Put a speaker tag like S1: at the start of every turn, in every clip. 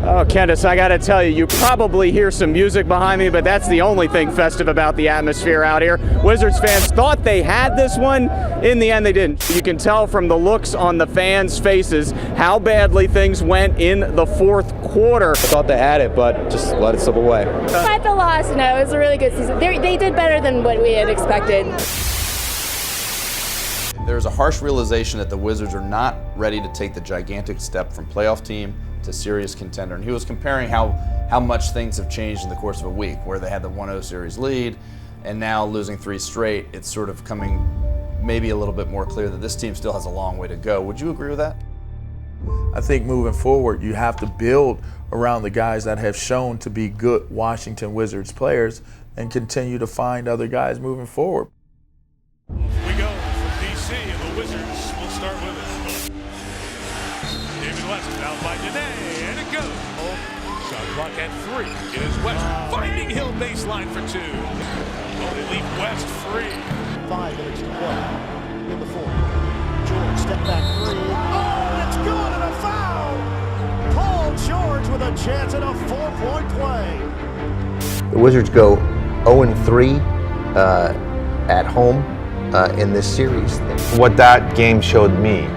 S1: Oh, Candace, I gotta tell you, you probably hear some music behind me, but that's the only thing festive about the atmosphere out here. Wizards fans thought they had this one. In the end, they didn't. You can tell from the looks on the fans' faces how badly things went in the fourth quarter.
S2: I thought they had it, but just let it slip away.
S3: Despite the loss, no, it was a really good season. They did better than what we had expected.
S4: There's a harsh realization that the Wizards are not ready to take the gigantic step from playoff team to serious contender. And he was comparing how much things have changed in the course of a week, where they had the 1-0 series lead, and now losing 3 straight, it's sort of coming maybe a little bit more clear that this team still has a long way to go. Would you agree with that?
S5: I think moving forward, you have to build around the guys that have shown to be good Washington Wizards players and continue to find other guys moving forward.
S6: We go from DC, and the Wizards will start with it. David West down by Dene, and it goes. Shot clock at 3. It is West finding Hill baseline for 2. Oh, they leave West free.
S7: 5 minutes to play in the fourth. George step back 3. Oh, it's good and a foul. Paul George with a chance at a 4-point play.
S8: The Wizards go 0-3 at home in this series.
S9: What that game showed me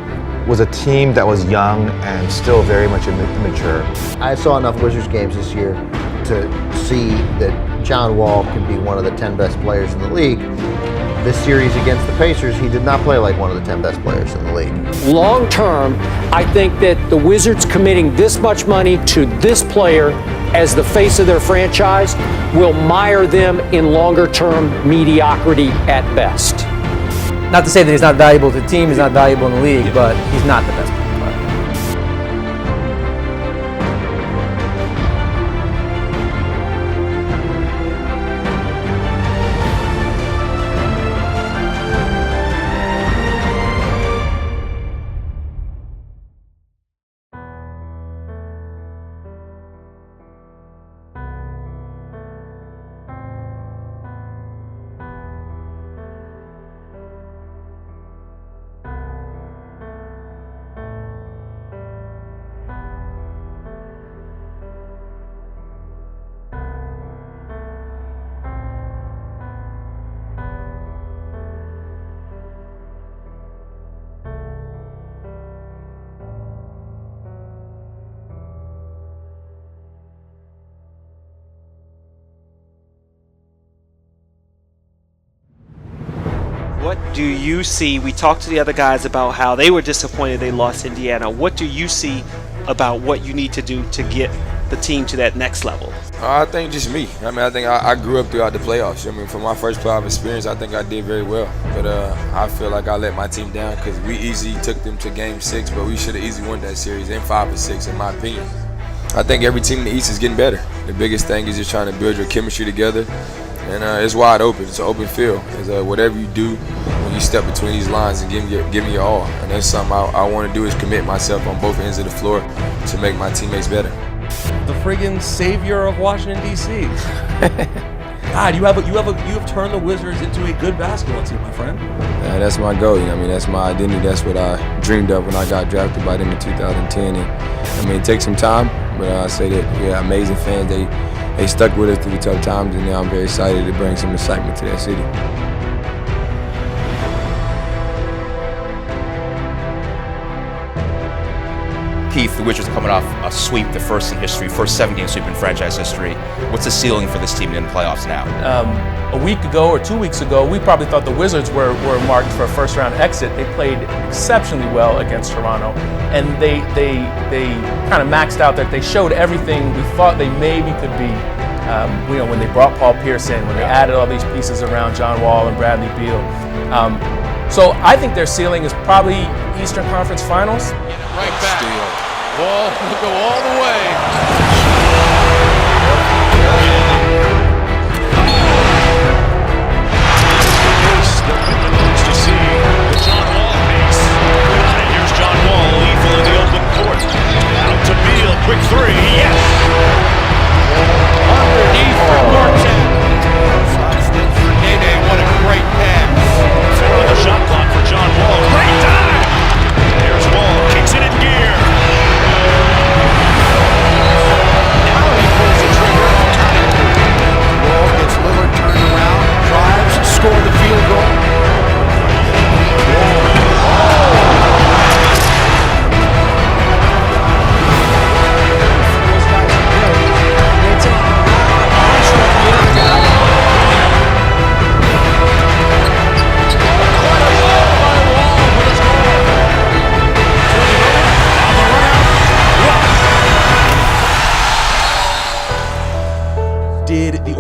S9: was a team that was young and still very much immature.
S8: I saw enough Wizards games this year to see that John Wall can be one of the 10 best players in the league. This series against the Pacers, he did not play like one of the 10 best players in the league.
S10: Long term, I think that the Wizards committing this much money to this player as the face of their franchise will mire them in longer term mediocrity at best.
S2: Not to say that he's not valuable to the team, he's not valuable in the league, but he's not the best player.
S11: What do you see? We talked to the other guys about how they were disappointed they lost Indiana. What do you see about what you need to do to get the team to that next level?
S12: I think just me. I think I grew up throughout the playoffs. For my first playoff experience, I think I did very well. But I feel like I let my team down because we easily took them to Game 6, but we should have easily won that series in 5 or 6, in my opinion. I think every team in the East is getting better. The biggest thing is just trying to build your chemistry together. And it's wide open. It's an open field. It's, whatever you do, when you step between these lines and give me your all. And that's something I want to do, is commit myself on both ends of the floor to make my teammates better.
S13: The friggin' savior of Washington, D.C. God, you have turned the Wizards into a good basketball team, my friend.
S12: Yeah, that's my goal. That's my identity. That's what I dreamed of when I got drafted by them in 2010. And it takes some time, but I say that we have amazing fans. They stuck with us through the tough times, and now I'm very excited to bring some excitement to that city.
S14: Keith, the Wizards are coming off a sweep, the first in history, first 7-game sweep in franchise history. What's the ceiling for this team in the playoffs now?
S13: A week ago or 2 weeks ago, we probably thought the Wizards were marked for a first-round exit. They played exceptionally well against Toronto, and they kind of maxed out that they showed everything we thought they maybe could be. When they brought Paul Pierce in, when they added all these pieces around John Wall and Bradley Beal. So I think their ceiling is probably Eastern Conference Finals.
S6: Right back. Wall will go all the way. To see the John Wall pace. And here's John Wall, lethal in the open court. Out to Beal, quick 3, yes! Underneath for Martin. Sidestep for Nene, what a great pass. On the shot clock for John Wall, great dive! There's Wall, kicks it in gear.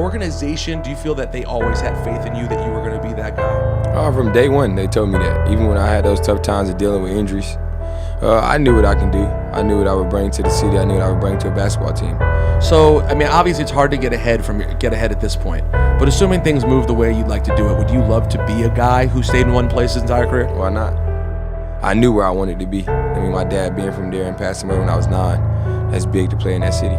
S15: organization, do you feel that they always had faith in you, that you were going to be that guy?
S12: From day one, they told me that. Even when I had those tough times of dealing with injuries, I knew what I can do. I knew what I would bring to the city. I knew what I would bring to a basketball team.
S15: So, I mean, obviously it's hard to get ahead at this point. But assuming things move the way you'd like to do it, would you love to be a guy who stayed in one place his entire career?
S12: Why not? I knew where I wanted to be. I mean, my dad being from there and passing away when I was 9, that's big to play in that city.